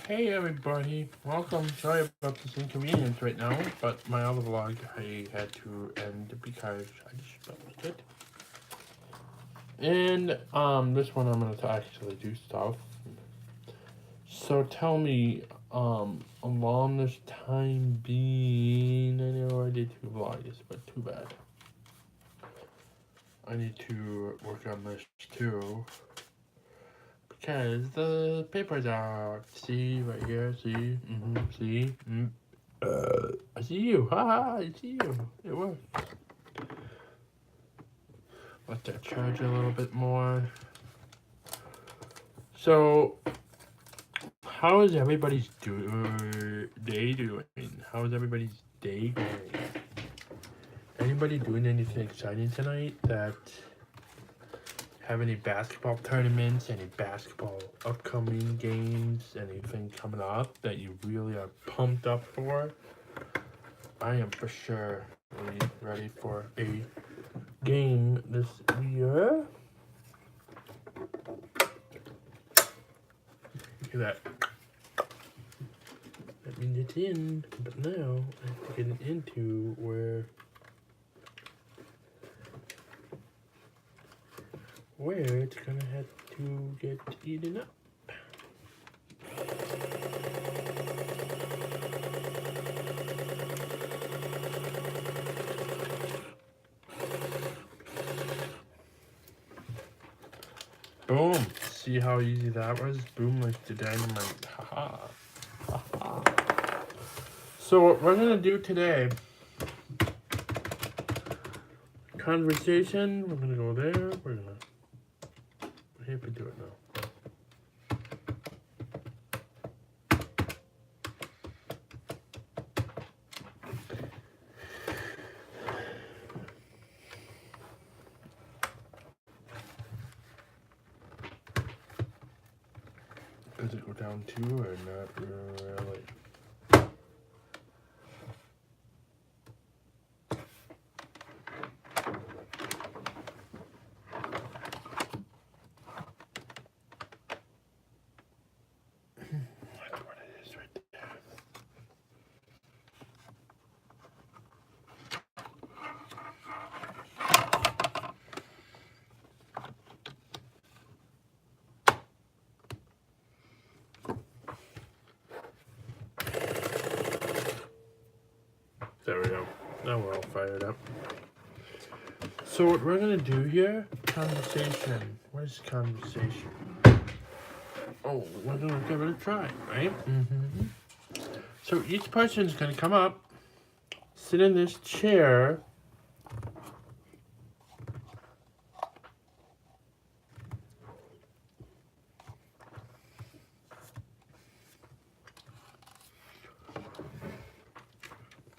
Hey everybody, welcome. Sorry about this inconvenience right now, but my other vlog I had to end because I just published it. And this one I'm gonna actually do stuff. So tell me, along this time being, I know I did 2 vlogs, but too bad. I need to work on this too. Because the paper's out. See, right here, see? See? I see you. Haha, I see you. It works. Let that charge a little bit more. So, how is everybody's day doing? How is everybody's day going? Anybody doing anything exciting tonight? That have any basketball tournaments, any basketball upcoming games, anything coming up that you really are pumped up for? I am for sure really ready for a game this year. Look at that. That means it's in, but now I have to get it into where it's gonna have to get eaten up. Boom! See how easy that was? Boom like the dynamite. Haha. Haha. So what we're gonna do today, conversation, we're gonna go there, we're gonna here we do it now. Does it go down too or not really? That's what it is right there. There we go. Now we're all fired up. So what we're gonna do here, conversation. Where's conversation? Oh, we're gonna give it a try, right? So each person's gonna come up, sit in this chair.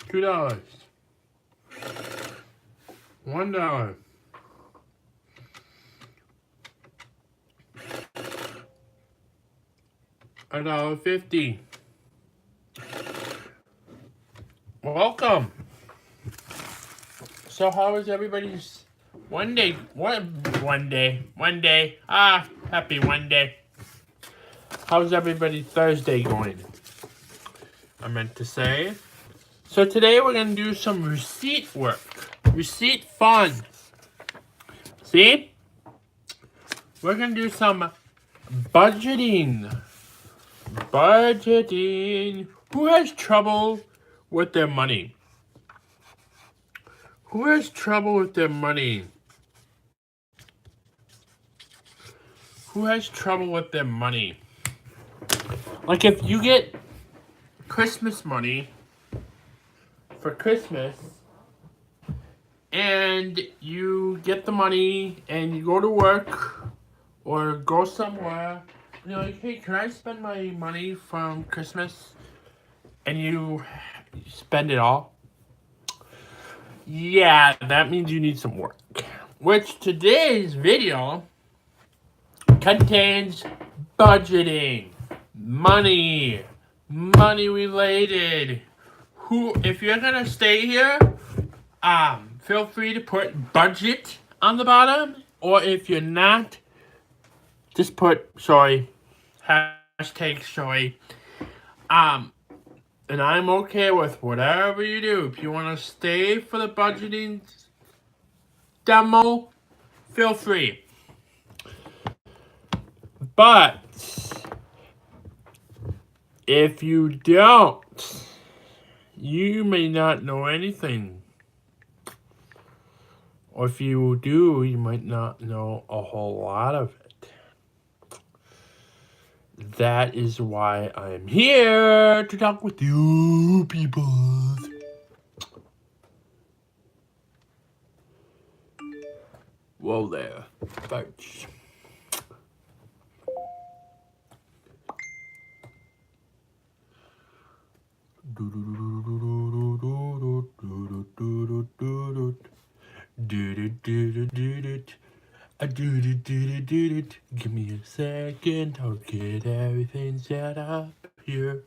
$2. $1. $1.50. Welcome. So how is everybody's one day? Happy one day. How's everybody Thursday going? I meant to say. So today we're gonna do some receipt work. Receipt fun. See? We're gonna do some budgeting. Budgeting. Who has trouble with their money? Who has trouble with their money? Who has trouble with their money? Like if you get Christmas money for Christmas and you get the money and you go to work or go somewhere and you're like, hey, can I spend my money from Christmas? And you spend it all. Yeah, that means you need some work. Which today's video contains budgeting, money related. If you're gonna stay here, feel free to put budget on the bottom, or if you're not, just put sorry, hashtag sorry. And I'm okay with whatever you do. If you want to stay for the budgeting demo, feel free. But if you don't, you may not know anything. Or if you do, you might not know a whole lot of it. That is why I'm here to talk with you people. Whoa there, folks. Give me a second, I'll get everything set up here.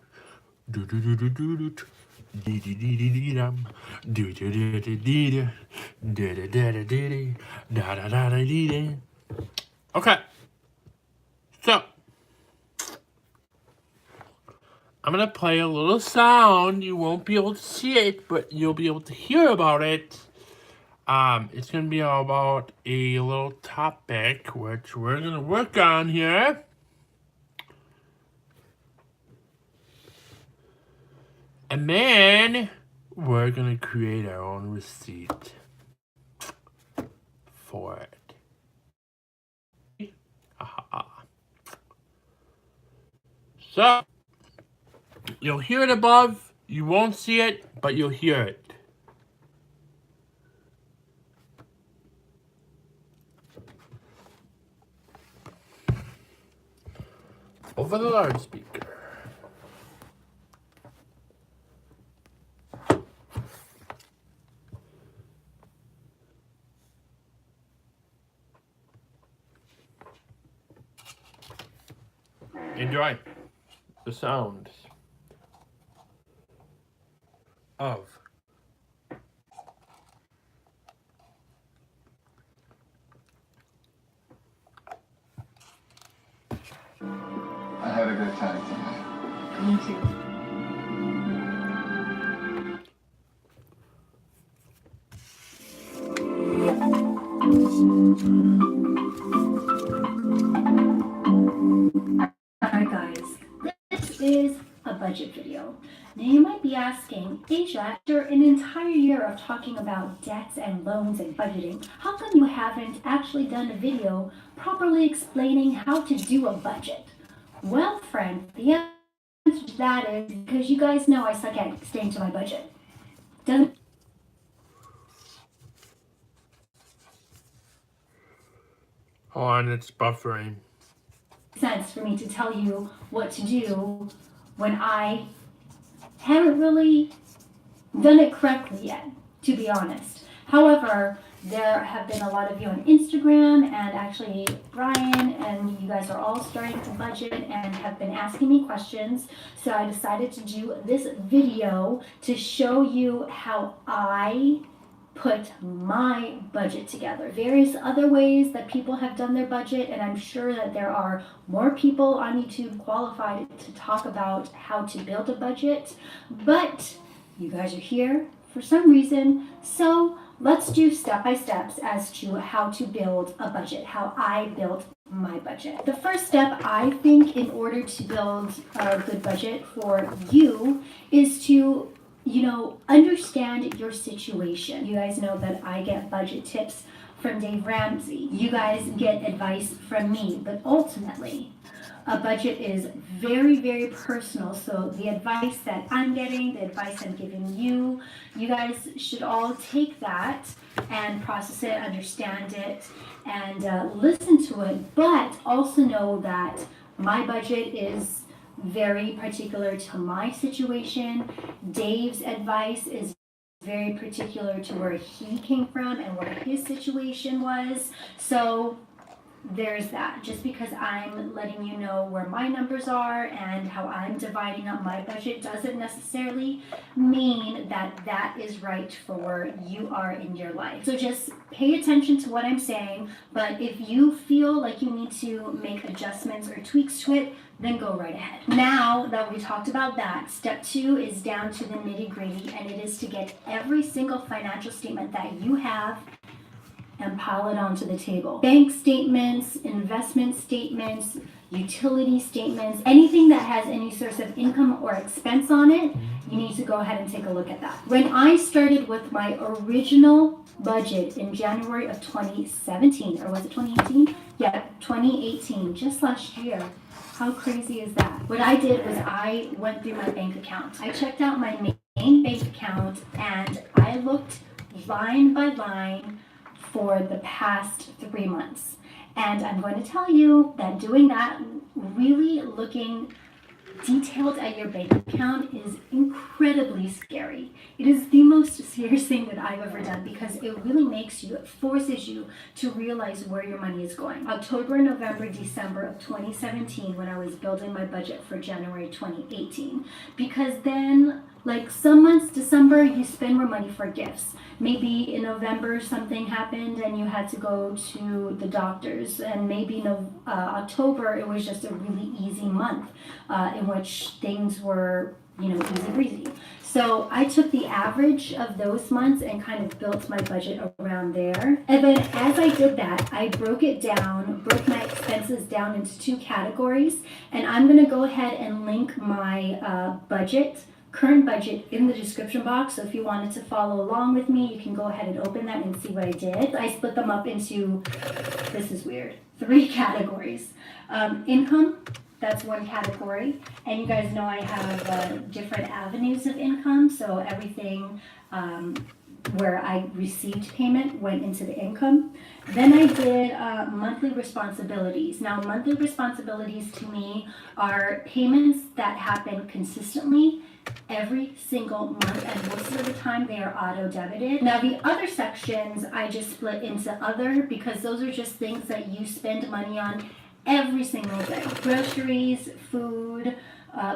Okay, so I'm gonna play a little sound. You won't be able to see it, but you'll be able to hear about it. It's gonna be about a little topic which we're gonna work on here. And then we're gonna create our own receipt for it. So you'll hear it above, you won't see it, but you'll hear it. Over the loudspeaker. Enjoy the sounds of I had a good time tonight. Me too. Alright guys, this is a budget video. Now you might be asking, Asia, after an entire year of talking about debts and loans and budgeting, how come you haven't actually done a video properly explaining how to do a budget? Well, friend, the answer to that is because you guys know I suck at staying to my budget. Doesn't Hold on, it's buffering. make sense for me to tell you what to do when I haven't really done it correctly yet, to be honest. However, there have been a lot of you on Instagram, and actually Brian, and you guys are all starting to budget and have been asking me questions. So I decided to do this video to show you how I put my budget together. Various other ways that people have done their budget, and I'm sure that there are more people on YouTube qualified to talk about how to build a budget, but you guys are here for some reason, so let's do step-by-steps as to how to build a budget, how I built my budget. The first step, I think, in order to build a good budget for you is to understand your situation. You guys know that I get budget tips from Dave Ramsey. You guys get advice from me, but ultimately, a budget is very, very personal. So the advice that I'm getting, the advice I'm giving you, you guys should all take that and process it, understand it, and listen to it. But also know that my budget is very particular to my situation. Dave's advice is very particular to where he came from and what his situation was. So there's that. Just because I'm letting you know where my numbers are and how I'm dividing up my budget doesn't necessarily mean that that is right for where you are in your life. So just pay attention to what I'm saying, but if you feel like you need to make adjustments or tweaks to it, then go right ahead. Now that we talked about that, step 2 is down to the nitty-gritty, and it is to get every single financial statement that you have and pile it onto the table. Bank statements, investment statements, utility statements, anything that has any source of income or expense on it, you need to go ahead and take a look at that. When I started with my original budget in January of 2017, or was it 2018? Yeah, 2018, just last year. How crazy is that? What I did was I went through my bank account. I checked out my main bank account and I looked line by line for the past 3 months. And I'm going to tell you that doing that, really looking detailed at your bank account, is incredibly scary. It is the most serious thing that I've ever done because it really it forces you to realize where your money is going. October, November, December of 2017, when I was building my budget for January 2018, because then, like some months, December, you spend more money for gifts. Maybe in November something happened and you had to go to the doctors, and maybe in October it was just a really easy month in which things were, easy breezy. So I took the average of those months and kind of built my budget around there. And then as I did that, I broke my expenses down into 2 categories, and I'm gonna go ahead and link my current budget in the description box. So if you wanted to follow along with me, you can go ahead and open that and see what I did. I split them up into, this is weird, 3 categories. Income, that's 1 category. And you guys know I have different avenues of income. So everything where I received payment went into the income. Then I did monthly responsibilities. Now, monthly responsibilities to me are payments that happen consistently every single month, and most of the time they are auto debited. Now the other sections I just split into other, because those are just things that you spend money on every single day. Groceries, food,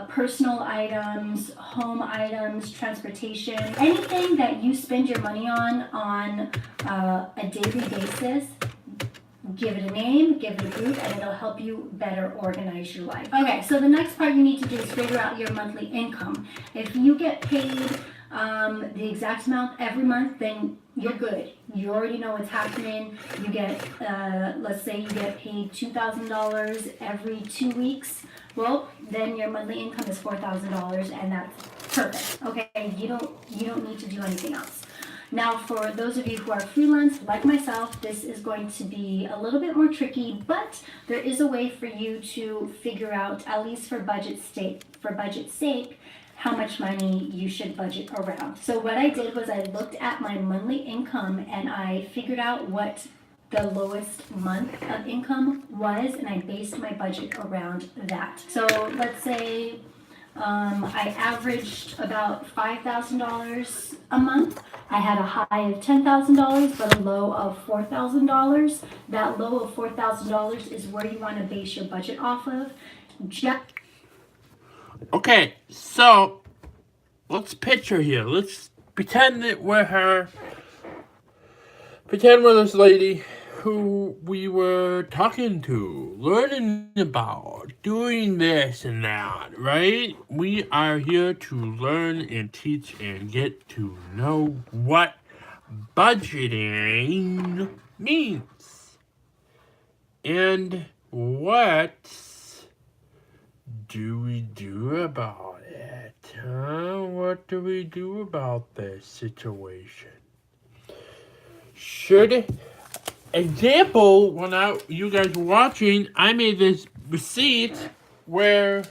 personal items, home items, transportation, anything that you spend your money on a daily basis. Give it a name, give it a group, and it'll help you better organize your life. Okay, so the next part you need to do is figure out your monthly income. If you get paid the exact amount every month, then you're good. You already know what's happening. You get, let's say you get paid $2,000 every 2 weeks. Well, then your monthly income is $4,000, and that's perfect. Okay, you don't need to do anything else. Now, for those of you who are freelance, like myself, this is going to be a little bit more tricky, but there is a way for you to figure out, at least for budget's sake, how much money you should budget around. So what I did was I looked at my monthly income and I figured out what the lowest month of income was, and I based my budget around that. So let's say I averaged about $5,000 a month. I had a high of $10,000, but a low of $4,000. That low of $4,000 is where you want to base your budget off of. Okay, so let's picture here. Let's pretend that we're her. Pretend we're this lady who we were talking to, learning about, doing this and that, right? We are here to learn and teach and get to know what budgeting means. And what do we do about it? What do we do about this situation? Example, when you guys were watching, I made this receipt where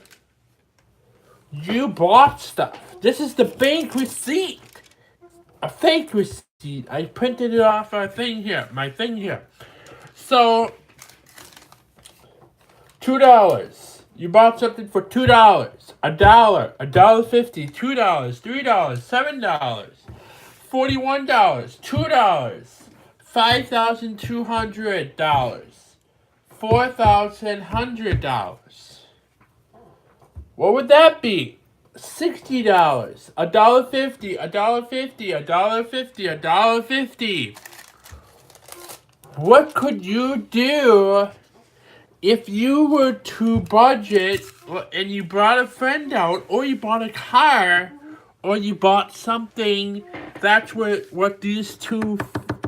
you bought stuff. This is the bank receipt. A fake receipt. I printed it off my thing here. So, $2. You bought something for $2. $1, $1.50, $2, $3, $7, $41, $2. $5,200, $4,100. What would that be? $60, $1.50, $1.50, $1.50, $1.50. What could you do if you were to budget and you brought a friend out, or you bought a car, or you bought something? That's what these two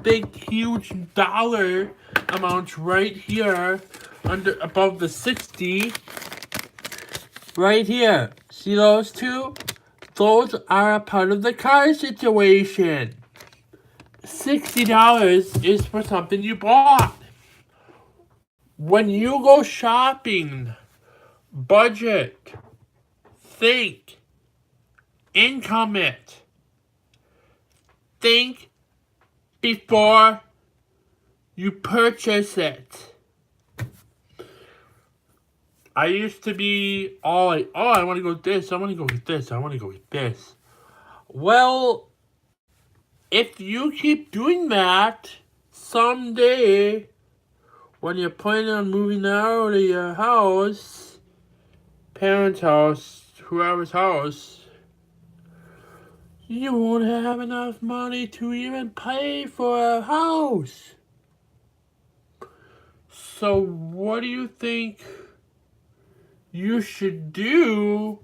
big, huge dollar amounts right here, above the 60, right here. See those two? Those are a part of the car situation. $60 is for something you bought. When you go shopping, budget, think, income it. Think before you purchase it. I used to be all like, oh, I want to go with this, I want to go with this, I want to go with this. Well, if you keep doing that, someday, when you're planning on moving out of your house, parents' house, whoever's house, you won't have enough money to even pay for a house. So what do you think you should do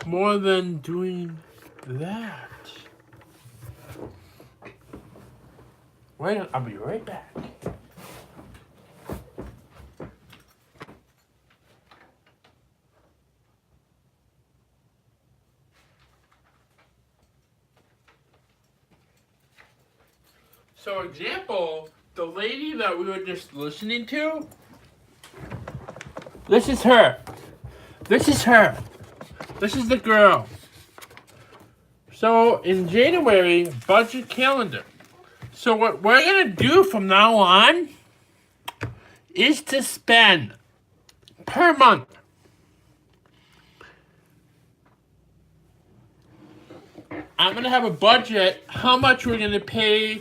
more than doing that? Wait, I'll be right back. So, example, the lady that we were just listening to, this is her. This is her. This is the girl. So, in January, budget calendar. So, what we're going to do from now on is to spend per month I'm going to have a budget, how much we're going to pay,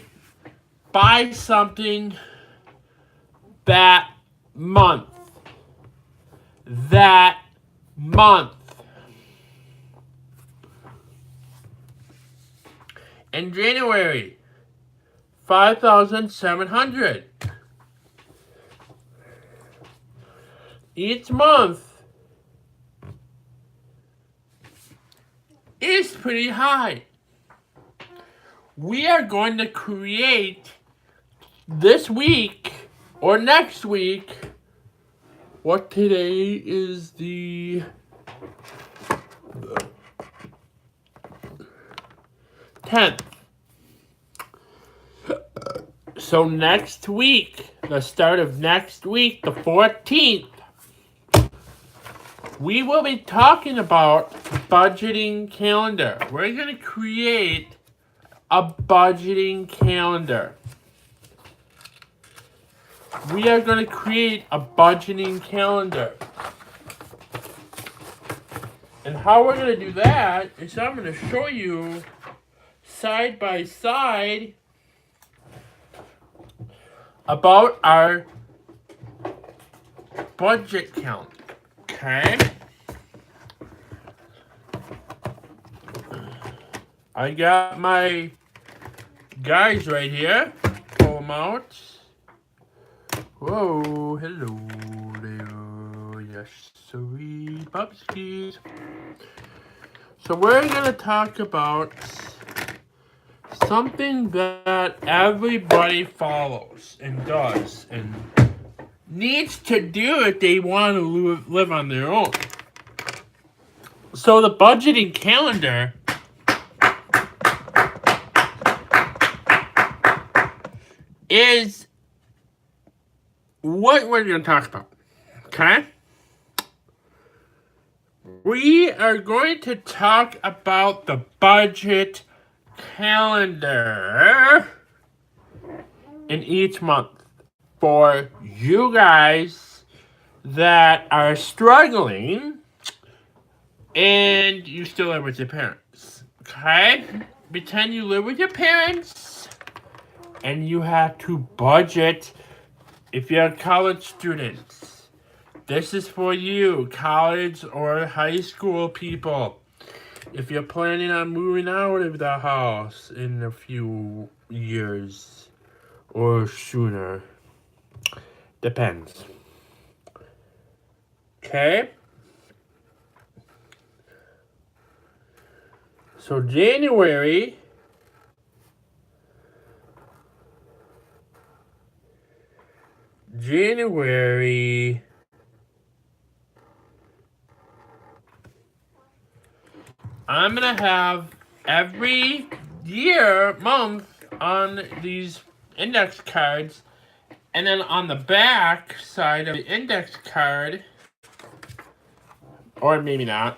buy something that month. That month. In January, $5,700. Each month is pretty high. We are going to create this week or next week. What today is the 10th. So next week, the start of next week, the 14th, we will be talking about budgeting calendar. We're going to create a budgeting calendar. We are going to create a budgeting calendar. And how we're going to do that is I'm going to show you side by side about our budget calendar. Okay? I got my guys right here. Pull them out. Whoa, hello there. Yes, sweet pupskis. So we're going to talk about something that everybody follows and does and needs to do if they want to live on their own. So the budgeting calendar is what we're going to talk about. Okay? We are going to talk about the budget calendar in each month for you guys that are struggling and you still live with your parents. Okay? Pretend you live with your parents and you have to budget if you're a college student. This is for you, college or high school people. If you're planning on moving out of the house in a few years or sooner. Depends. Okay? So January I'm gonna have every month on these index cards, and then on the back side of the index card, or maybe not,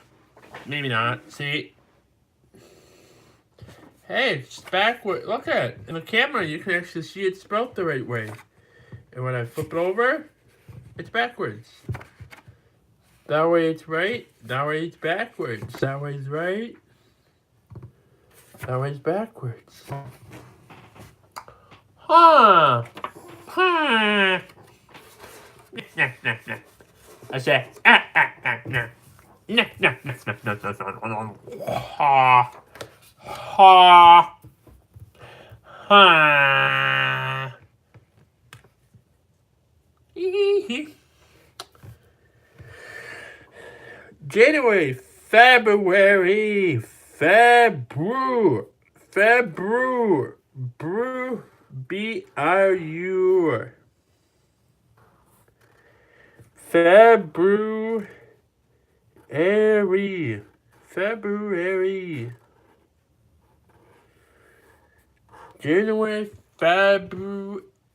see, hey, it's backward. Look at it in the camera, you can actually see it spelled the right way, and when I flip it over, it's backwards. That way it's right, that way it's backwards. That way it's right, that way it's backwards. Huh. I say, no. Ha. Ha. Ha. January, February, February, B-R-U. February. January, February.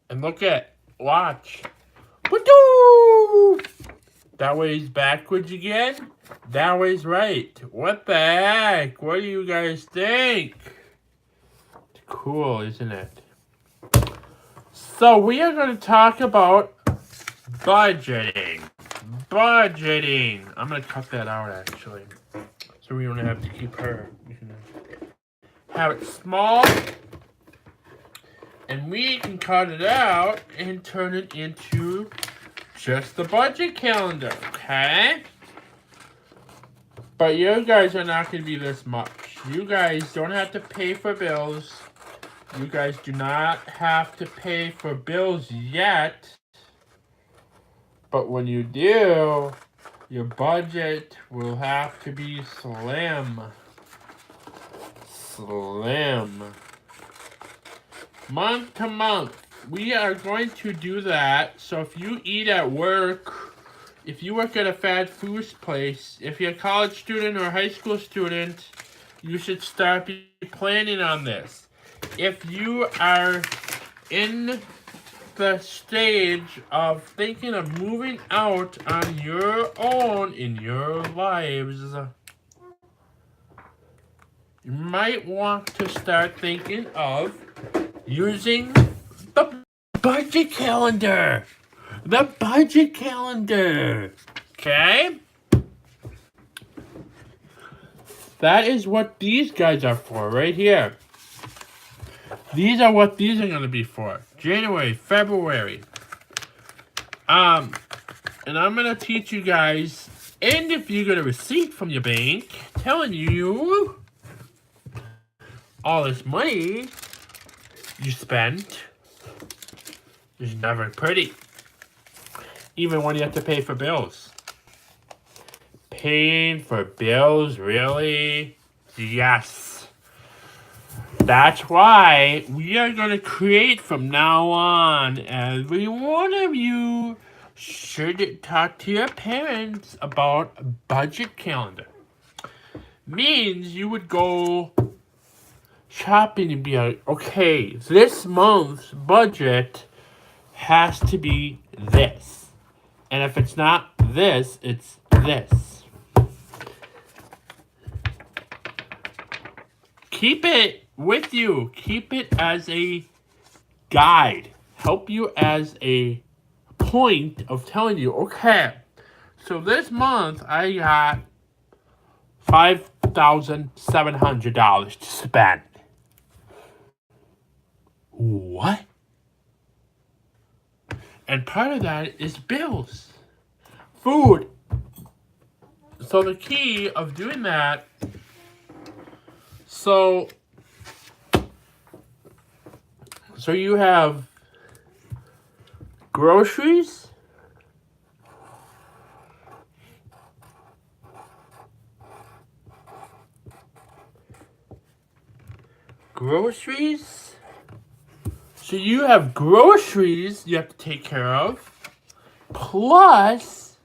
And watch. Woo-doo! That way's backwards again. That way's right. What the heck? What do you guys think? It's cool, isn't it? So we are going to talk about budgeting. I'm going to cut that out, actually. So we don't have to keep her. We can have it small. And we can cut it out and turn it into just the budget calendar, okay? But you guys are not going to be this much. You guys don't have to pay for bills. You guys do not have to pay for bills yet. But when you do, your budget will have to be slim. Month to month. We are going to do that. So if you eat at work, if you work at a fast food place, if you're a college student or a high school student, you should start planning on this. If you are in the stage of thinking of moving out on your own in your lives, you might want to start thinking of using the budget calendar. Okay? That is what these guys are for right here. These are what these are going to be for. January, February. And I'm going to teach you guys, and if you get a receipt from your bank telling you all this money you spent is never pretty. Even when you have to pay for bills. Paying for bills, really? Yes. That's why we are going to create from now on. Every one of you should talk to your parents about a budget calendar. Means you would go shopping and be like, okay, this month's budget has to be this. And if it's not this, it's this. Keep it with you. Keep it as a guide. Help you as a point of telling you, okay, so this month I got $5,700 to spend. What? And part of that is bills, food. So the key of doing that, so you have groceries, so you have groceries you have to take care of, plus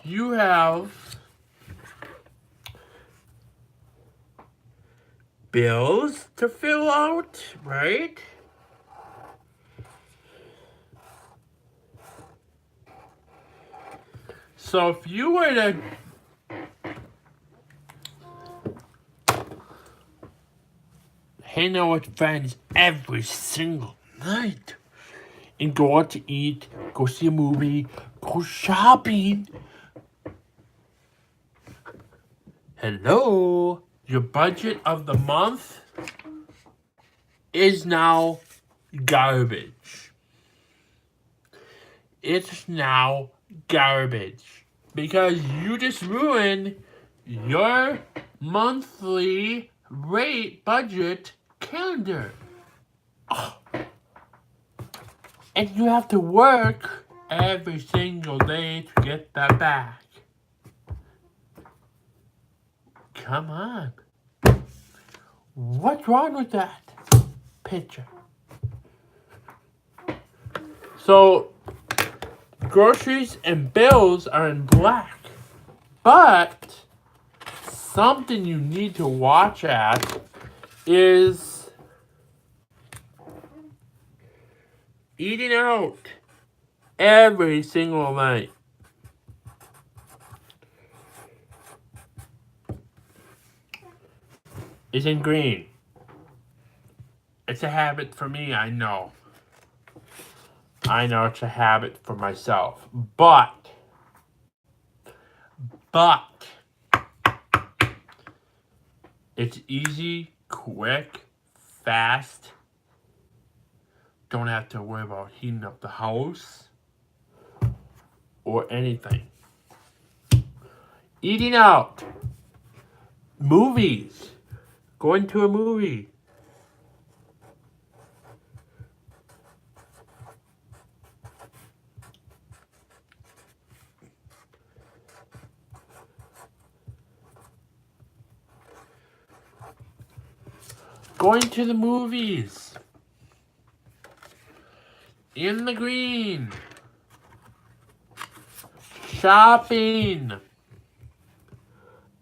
you have bills to fill out, right? So if you were to hang out with friends every single night and go out to eat, go see a movie, go shopping, hello, your budget of the month is now garbage. It's now garbage because you just ruined your monthly rate budget calendar. Oh. And you have to work every single day to get that back. Come on. What's wrong with that picture? So, groceries and bills are in black. But something you need to watch at is eating out every single night. It's in green. It's a habit for me, I know. I know it's a habit for myself. But it's easy, quick, fast. Don't have to worry about heating up the house or anything. Eating out. Movies. Going to a movie. Going to the movies. In the green. Shopping.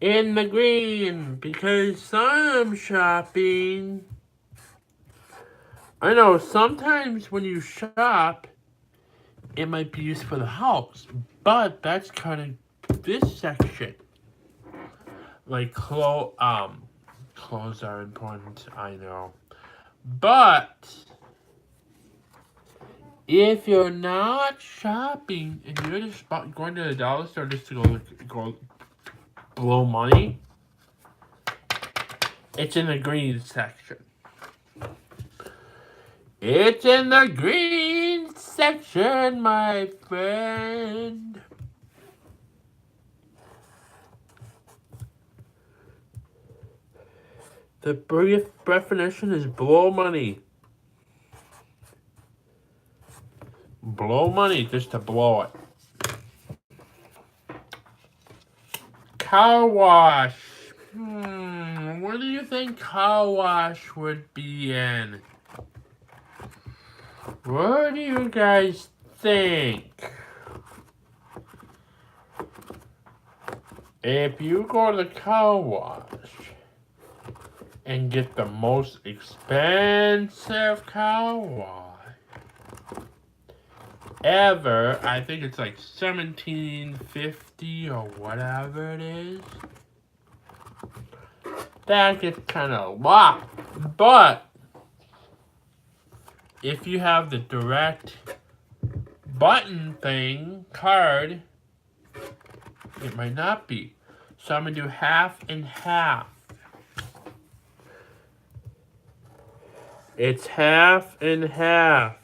In the green. Because some shopping. I know sometimes when you shop, it might be used for the house. But that's kind of this section. Like clothes are important, I know. But if you're not shopping and you're just going to the dollar store just to go blow money, it's in the green section. It's in the green section, my friend. The brief definition is blow money. Blow money just to blow it. Car wash. Where do you think car wash would be in? What do you guys think? If you go to the car wash and get the most expensive car wash ever, I think it's like $17.50 or whatever it is. That gets kind of a lot. But if you have the direct button thing card, it might not be. So I'm going to do half and half. It's half and half.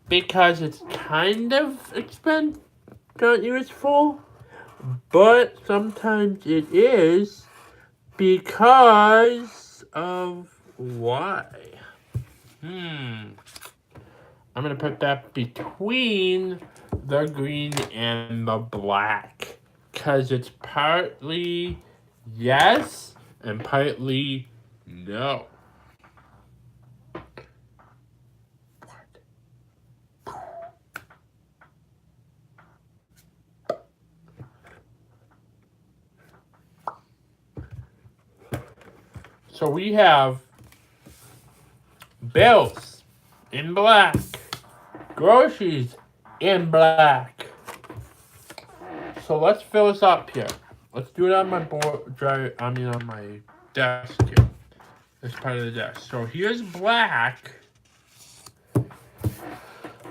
Because it's kind of expensive, not useful, but sometimes it is because of why. I'm gonna put that between the green and the black. Because it's partly yes and partly no. So we have bills in black, groceries in black. So let's fill this up here. Let's do it on my on my desk here. This part of the desk. So here's black.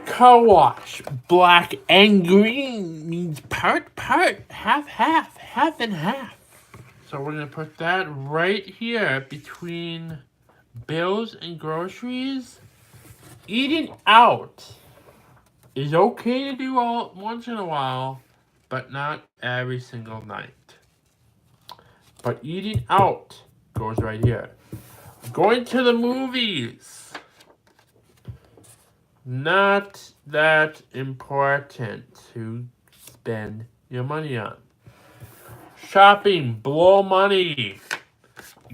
Car wash. Black and green means part, half and half. So we're gonna put that right here between bills and groceries. Eating out is okay to do all once in a while, but not every single night. But eating out goes right here. Going to the movies, not that important to spend your money on. Shopping, blow money.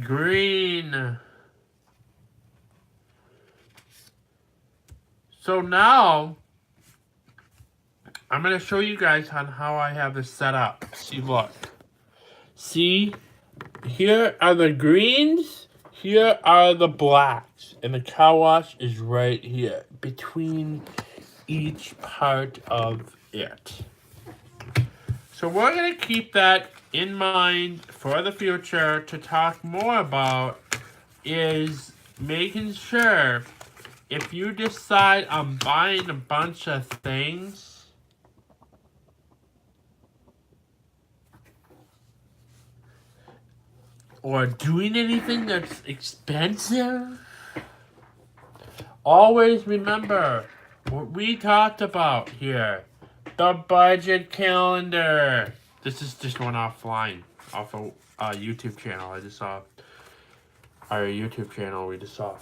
Green. So now, I'm going to show you guys on how I have this set up. See, look. See, here are the greens, here are the blacks, and the car wash is right here, between each part of it. So we're going to keep that in mind for the future to talk more about is making sure if you decide on buying a bunch of things, or doing anything that's expensive, always remember what we talked about here. The budget calendar. This is just one offline, off a YouTube channel I just saw. Our YouTube channel we just saw.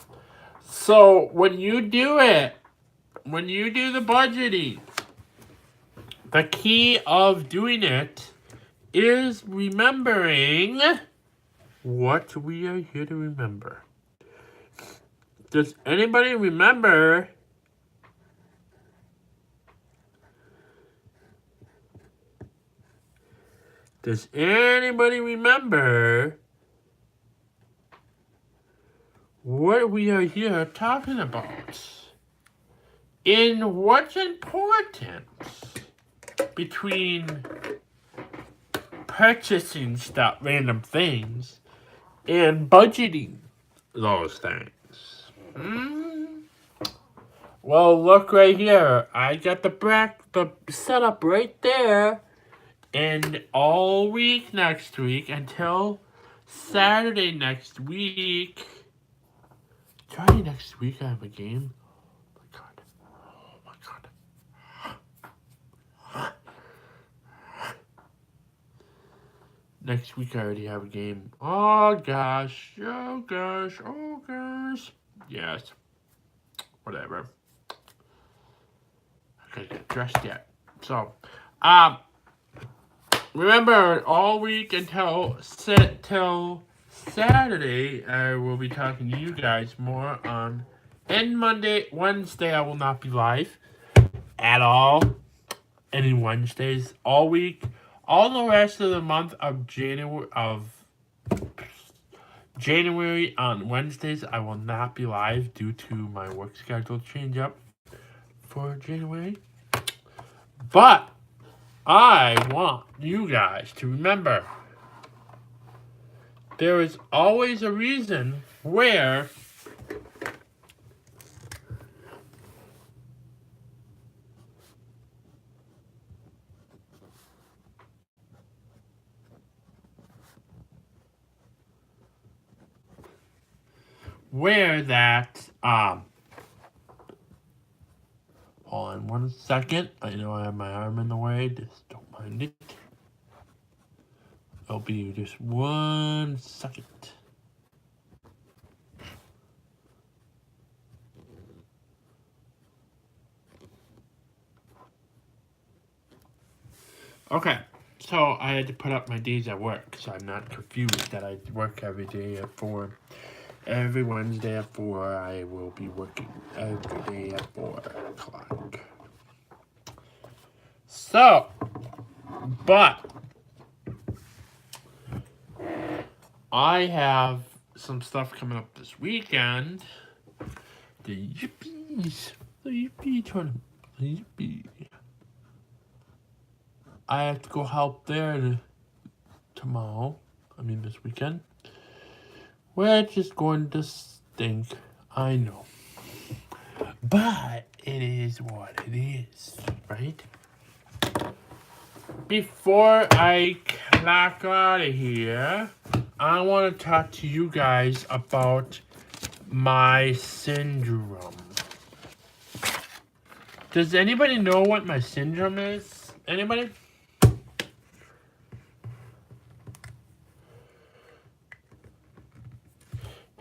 So when you do it, when you do the budgeting, the key of doing it is remembering what we are here to remember. Does anybody remember what we are here talking about? In what's important between purchasing stuff, random things, and budgeting those things. Well, look right here. I got the setup right there. And all week next week until Saturday next week. Friday next week I have a game. Oh my god. Next week I already have a game. Oh gosh. Oh gosh. Oh gosh. Yes. Whatever. I gotta get dressed yet. So, remember, all week until Saturday, I will be talking to you guys more on. And Wednesday, I will not be live at all. Any Wednesdays, all week, all the rest of the month of January on Wednesdays, I will not be live due to my work schedule change up for January. But I want you guys to remember there is always a reason where swear that, hold on 1 second. I know I have my arm in the way. Just don't mind it. It'll be just 1 second. Okay, so I had to put up my days at work, so I'm not confused that I work every day at 4. Every Wednesday at 4, I will be working every day at 4 o'clock. So, but I have some stuff coming up this weekend. The Yippies. The Yippee tournament. The Yippee. I have to go help there tomorrow. I mean this weekend. Which is going to stink. I know. But it is what it is, right? Before I clock out of here, I want to talk to you guys about my syndrome. Does anybody know what my syndrome is? Anybody?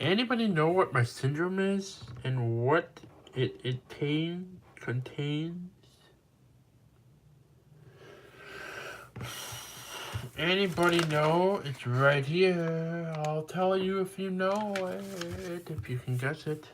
Anybody know what my syndrome is and what it contains? Anybody know? It's right here. I'll tell you if you know it, if you can guess it.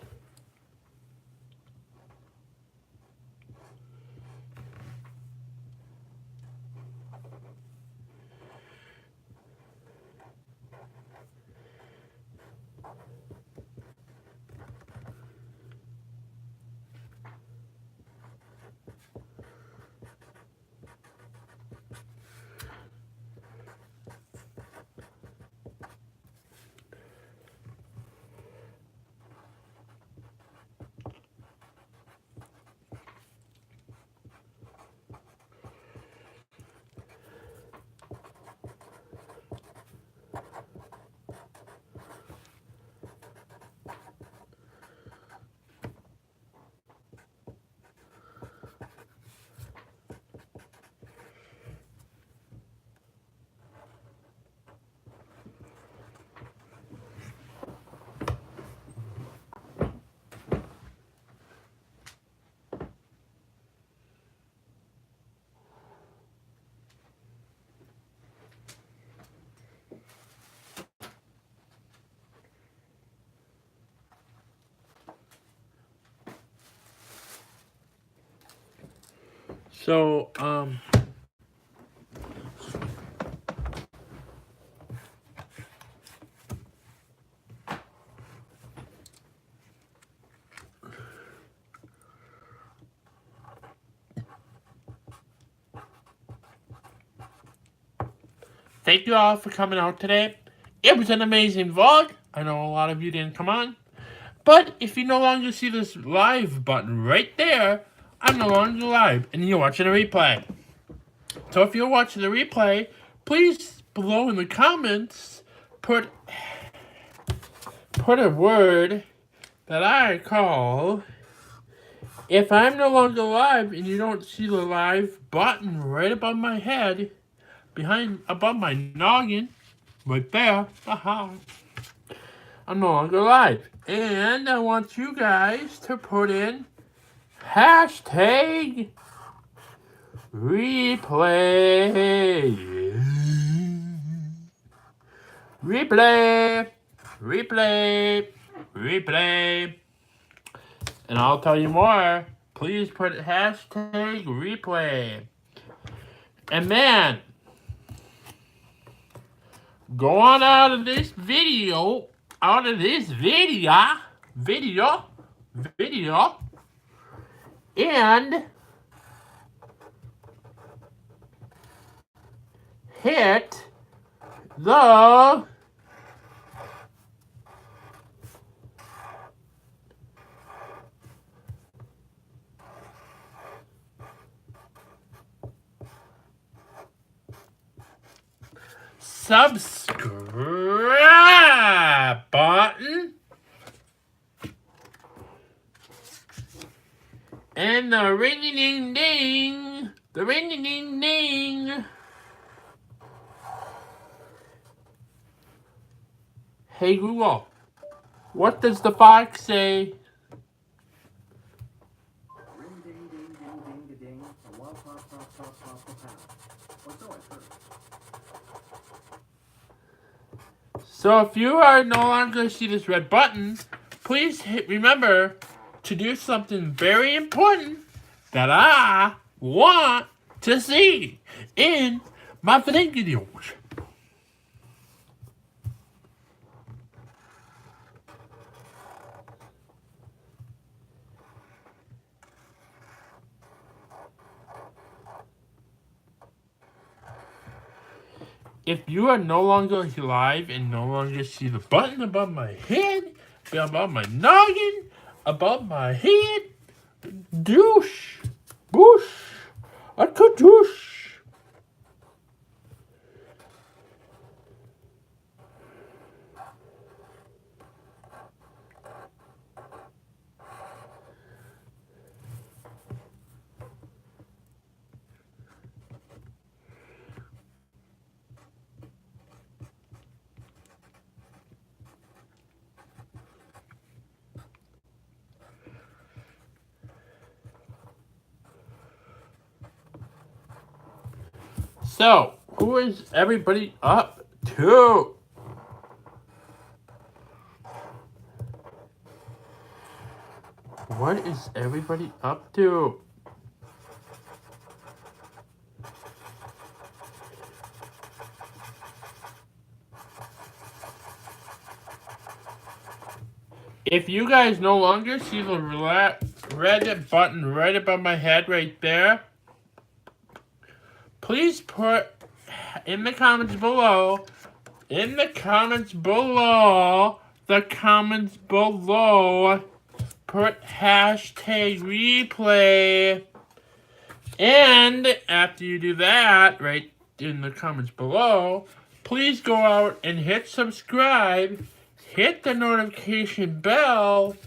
So, thank you all for coming out today. It was an amazing vlog. I know a lot of you didn't come on. But if you no longer see this live button right there, I'm no longer live and you're watching a replay. So if you're watching the replay, please below in the comments put a word that I call, if I'm no longer live and you don't see the live button right above my head, above my noggin, right there, I'm no longer live. And I want you guys to put in hashtag replay. Replay. Replay. Replay. And I'll tell you more. Please put hashtag replay. And man, go on out of this video, and hit the subscribe button And the ring-a-ding-ding. The ring-a-ding-ding. Hey Google, what does the fox say? Ring ding ding ding ding da ding. A wah pop pop pop pop pop pow. Or so I've heard. So if you are no longer going to see this red button, please remember to do something very important that I want to see in my videos. If you are no longer live and no longer see the button above my head, above my noggin, above my head, douche, boosh, a kadoosh. So, who is everybody up to? What is everybody up to? If you guys no longer see the red button right above my head right there, please put in the comments below, put hashtag replay. And after you do that, right in the comments below, please go out and hit subscribe, hit the notification bell,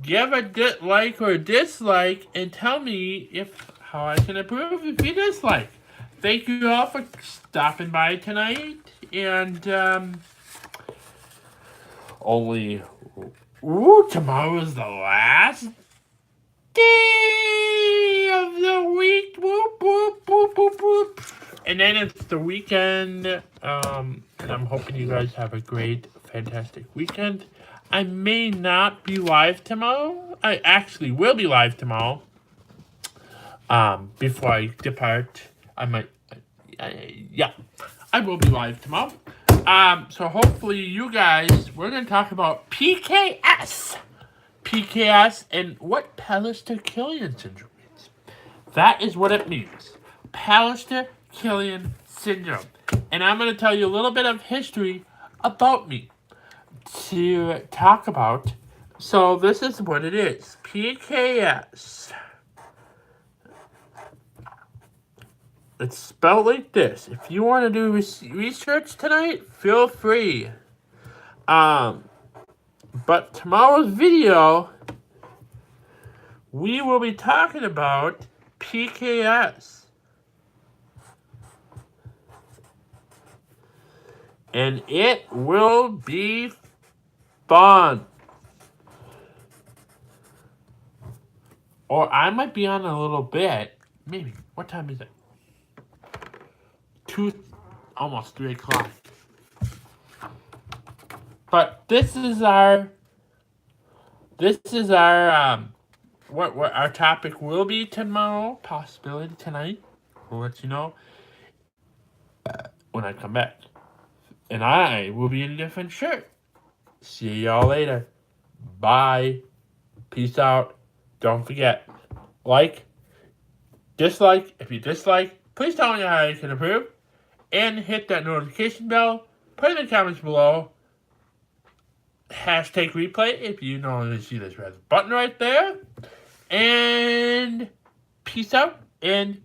give a like or a dislike, and tell me how I can improve if you dislike. Thank you all for stopping by tonight, and tomorrow is the last day of the week. Whoop, whoop, whoop, whoop, whoop. And then it's the weekend, and I'm hoping you guys have a great, fantastic weekend. I may not be live tomorrow. I actually will be live tomorrow. Before I depart, I will be live tomorrow. So hopefully you guys, we're going to talk about PKS, and what Pallister-Killian syndrome is. That is what it means. Pallister-Killian syndrome. And I'm going to tell you a little bit of history about me to talk about. So this is what it is. PKS. It's spelled like this. If you want to do research tonight, feel free. But tomorrow's video, we will be talking about PKS. And it will be fun. Or I might be on a little bit. Maybe. What time is it? Almost 3 o'clock. But this is our what our topic will be tomorrow, possibility tonight. We'll let you know when I come back. And I will be in a different shirt. See y'all later. Bye. Peace out. Don't forget, like, dislike. If you dislike, please tell me how you can improve. And hit that notification bell. Put in the comments below. Hashtag replay if you know see this red button right there. And peace out and